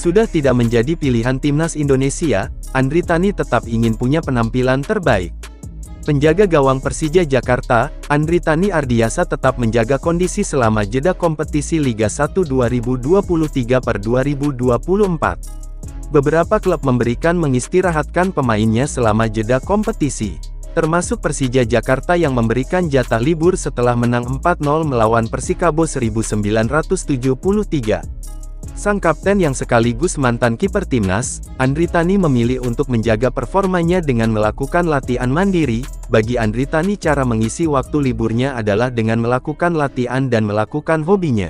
Sudah tidak menjadi pilihan timnas Indonesia, Andritani tetap ingin punya penampilan terbaik. Penjaga gawang Persija Jakarta, Andritani Ardiasa tetap menjaga kondisi selama jeda kompetisi Liga 1 2023/2024. Beberapa klub memberikan mengistirahatkan pemainnya selama jeda kompetisi, termasuk Persija Jakarta yang memberikan jatah libur setelah menang 4-0 melawan Persikabo 1973. Sang kapten yang sekaligus mantan kiper timnas, Andritani memilih untuk menjaga performanya dengan melakukan latihan mandiri. Bagi Andritani, cara mengisi waktu liburnya adalah dengan melakukan latihan dan melakukan hobinya.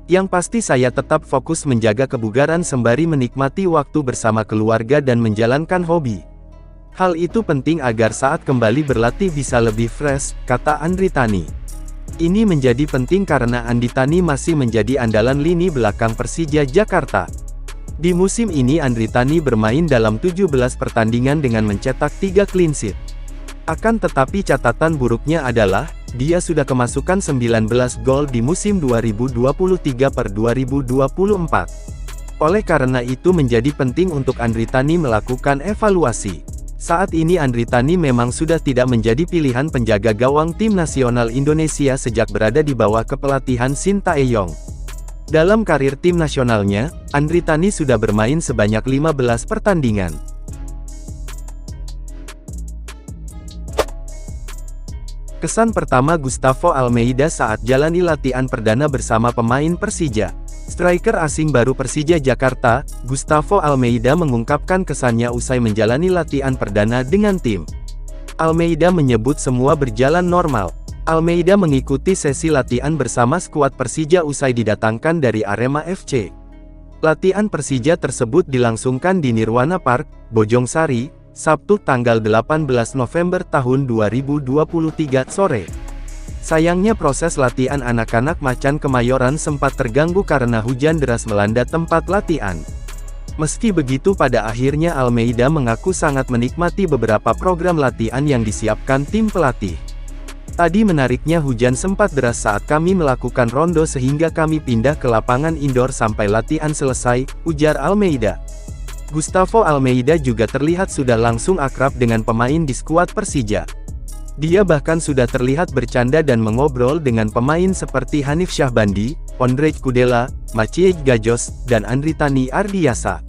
Yang pasti saya tetap fokus menjaga kebugaran sembari menikmati waktu bersama keluarga dan menjalankan hobi. Hal itu penting agar saat kembali berlatih bisa lebih fresh, kata Andritani. Ini menjadi penting karena Andritani masih menjadi andalan lini belakang Persija Jakarta. Di musim ini Andritani bermain dalam 17 pertandingan dengan mencetak 3 clean sheet. Akan tetapi catatan buruknya adalah, dia sudah kemasukan 19 gol di musim 2023/2024. Oleh karena itu menjadi penting untuk Andritani melakukan evaluasi. Saat ini Andritani memang sudah tidak menjadi pilihan penjaga gawang tim nasional Indonesia sejak berada di bawah kepelatihan Shin Tae-yong. Dalam karir tim nasionalnya, Andritani sudah bermain sebanyak 15 pertandingan. Kesan pertama Gustavo Almeida saat jalani latihan perdana bersama pemain Persija. Striker asing baru Persija Jakarta, Gustavo Almeida mengungkapkan kesannya usai menjalani latihan perdana dengan tim. Almeida menyebut semua berjalan normal. Almeida mengikuti sesi latihan bersama skuad Persija usai didatangkan dari Arema FC. Latihan Persija tersebut dilangsungkan di Nirwana Park, Bojongsari, Sabtu tanggal 18 November tahun 2023 sore. Sayangnya proses latihan anak-anak Macan Kemayoran sempat terganggu karena hujan deras melanda tempat latihan. Meski begitu pada akhirnya Almeida mengaku sangat menikmati beberapa program latihan yang disiapkan tim pelatih. Tadi menariknya hujan sempat deras saat kami melakukan rondo sehingga kami pindah ke lapangan indoor sampai latihan selesai, ujar Almeida. Gustavo Almeida juga terlihat sudah langsung akrab dengan pemain di skuad Persija. Dia bahkan sudah terlihat bercanda dan mengobrol dengan pemain seperti Hanif Syahbandi, Ondrej Kudela, Maciej Gajos, dan Andritani Ardiasa.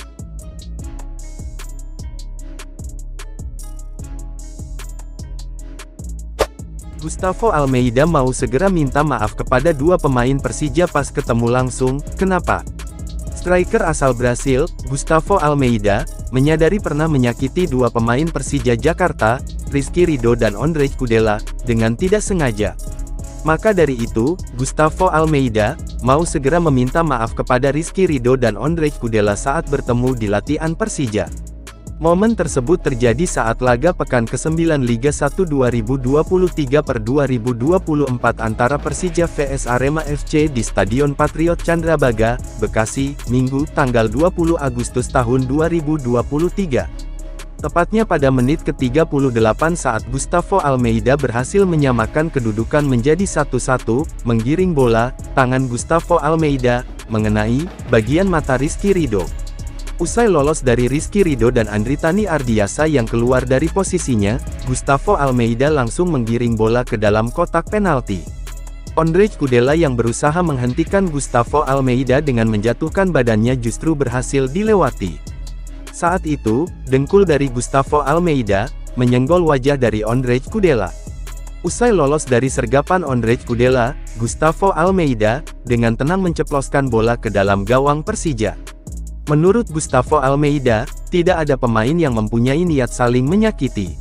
Gustavo Almeida mau segera minta maaf kepada dua pemain Persija pas ketemu langsung. Kenapa? Striker asal Brasil, Gustavo Almeida, menyadari pernah menyakiti dua pemain Persija Jakarta, Rizky Ridho dan Ondrej Kudela, dengan tidak sengaja. Maka dari itu, Gustavo Almeida mau segera meminta maaf kepada Rizky Ridho dan Ondrej Kudela saat bertemu di latihan Persija. Momen tersebut terjadi saat laga pekan ke-9 Liga 1 2023/2024 antara Persija vs Arema FC di Stadion Patriot Candrabaga, Bekasi, Minggu, tanggal 20 Agustus tahun 2023. Tepatnya pada menit ke-38 saat Gustavo Almeida berhasil menyamakan kedudukan menjadi 1-1, menggiring bola, tangan Gustavo Almeida mengenai bagian mata Rizky Ridho. Usai lolos dari Rizky Ridho dan Andritani Ardiasa yang keluar dari posisinya, Gustavo Almeida langsung menggiring bola ke dalam kotak penalti. Ondrej Kudela yang berusaha menghentikan Gustavo Almeida dengan menjatuhkan badannya justru berhasil dilewati. Saat itu, dengkul dari Gustavo Almeida menyenggol wajah dari Ondrej Kudela. Usai lolos dari sergapan Ondrej Kudela, Gustavo Almeida dengan tenang menceploskan bola ke dalam gawang Persija. Menurut Gustavo Almeida, tidak ada pemain yang mempunyai niat saling menyakiti.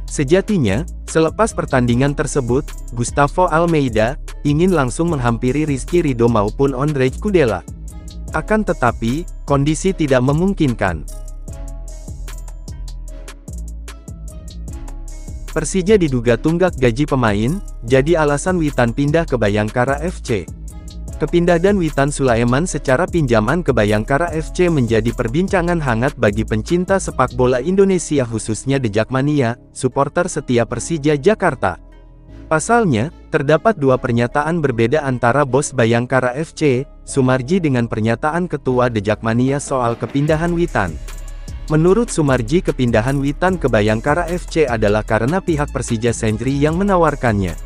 Sejatinya, selepas pertandingan tersebut, Gustavo Almeida ingin langsung menghampiri Rizky Ridho maupun Ondrej Kudela. Akan tetapi, kondisi tidak memungkinkan. Persija diduga tunggak gaji pemain, jadi alasan Witan pindah ke Bayangkara FC. Kepindahan Witan Sulaiman secara pinjaman ke Bayangkara FC menjadi perbincangan hangat bagi pencinta sepak bola Indonesia khususnya The Jackmania, supporter setia Persija Jakarta. Pasalnya, terdapat dua pernyataan berbeda antara bos Bayangkara FC, Sumarji dengan pernyataan ketua The Jackmania soal kepindahan Witan. Menurut Sumarji, kepindahan Witan ke Bayangkara FC adalah karena pihak Persija Century yang menawarkannya.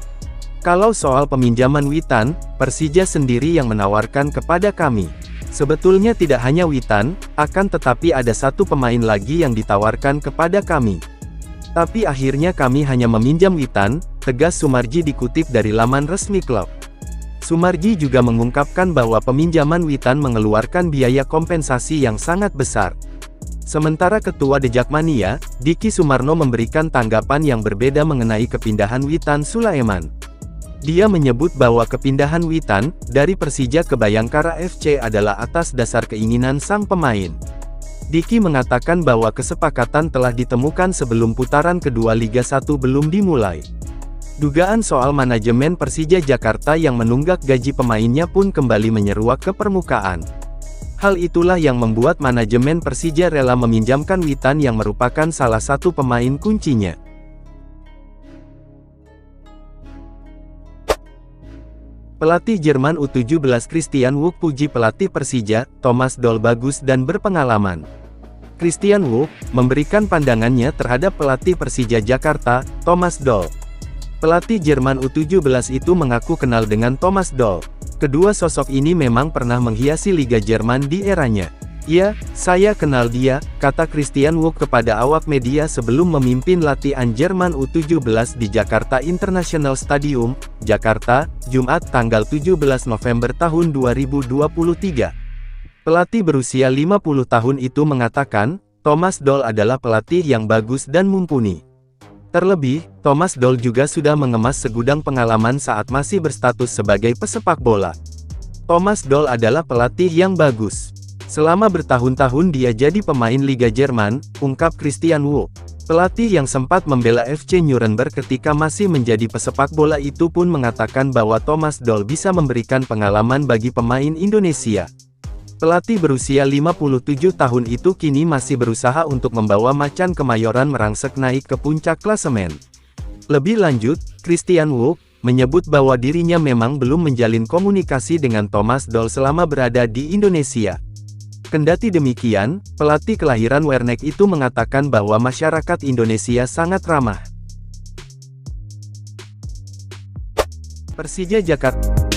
Kalau soal peminjaman Witan, Persija sendiri yang menawarkan kepada kami. Sebetulnya tidak hanya Witan, akan tetapi ada satu pemain lagi yang ditawarkan kepada kami. Tapi akhirnya kami hanya meminjam Witan, tegas Sumarji dikutip dari laman resmi klub. Sumarji juga mengungkapkan bahwa peminjaman Witan mengeluarkan biaya kompensasi yang sangat besar. Sementara Ketua The Jackmania, Diki Sumarno memberikan tanggapan yang berbeda mengenai kepindahan Witan Sulaiman. Dia menyebut bahwa kepindahan Witan dari Persija ke Bayangkara FC adalah atas dasar keinginan sang pemain. Diki mengatakan bahwa kesepakatan telah ditemukan sebelum putaran kedua Liga 1 belum dimulai. Dugaan soal manajemen Persija Jakarta yang menunggak gaji pemainnya pun kembali menyeruak ke permukaan. Hal itulah yang membuat manajemen Persija rela meminjamkan Witan yang merupakan salah satu pemain kuncinya. Pelatih Jerman U17 Christian Wulff puji pelatih Persija, Thomas Doll bagus dan berpengalaman. Christian Wulff memberikan pandangannya terhadap pelatih Persija Jakarta, Thomas Doll. Pelatih Jerman U17 itu mengaku kenal dengan Thomas Doll. Kedua sosok ini memang pernah menghiasi Liga Jerman di eranya. "Ya, saya kenal dia," kata Christian Wulff kepada awak media sebelum memimpin latihan Jerman U17 di Jakarta International Stadium, Jakarta, Jumat tanggal 17 November tahun 2023. Pelatih berusia 50 tahun itu mengatakan, Thomas Doll adalah pelatih yang bagus dan mumpuni. Terlebih, Thomas Doll juga sudah mengemas segudang pengalaman saat masih berstatus sebagai pesepak bola. Thomas Doll adalah pelatih yang bagus. Selama bertahun-tahun dia jadi pemain Liga Jerman, ungkap Christian Wulff. Pelatih yang sempat membela FC Nuremberg ketika masih menjadi pesepak bola itu pun mengatakan bahwa Thomas Doll bisa memberikan pengalaman bagi pemain Indonesia. Pelatih berusia 57 tahun itu kini masih berusaha untuk membawa Macan Kemayoran merangsek naik ke puncak klasemen. Lebih lanjut, Christian Wulff menyebut bahwa dirinya memang belum menjalin komunikasi dengan Thomas Doll selama berada di Indonesia. Kendati demikian, pelatih kelahiran Wernek itu mengatakan bahwa masyarakat Indonesia sangat ramah. Persija Jakarta.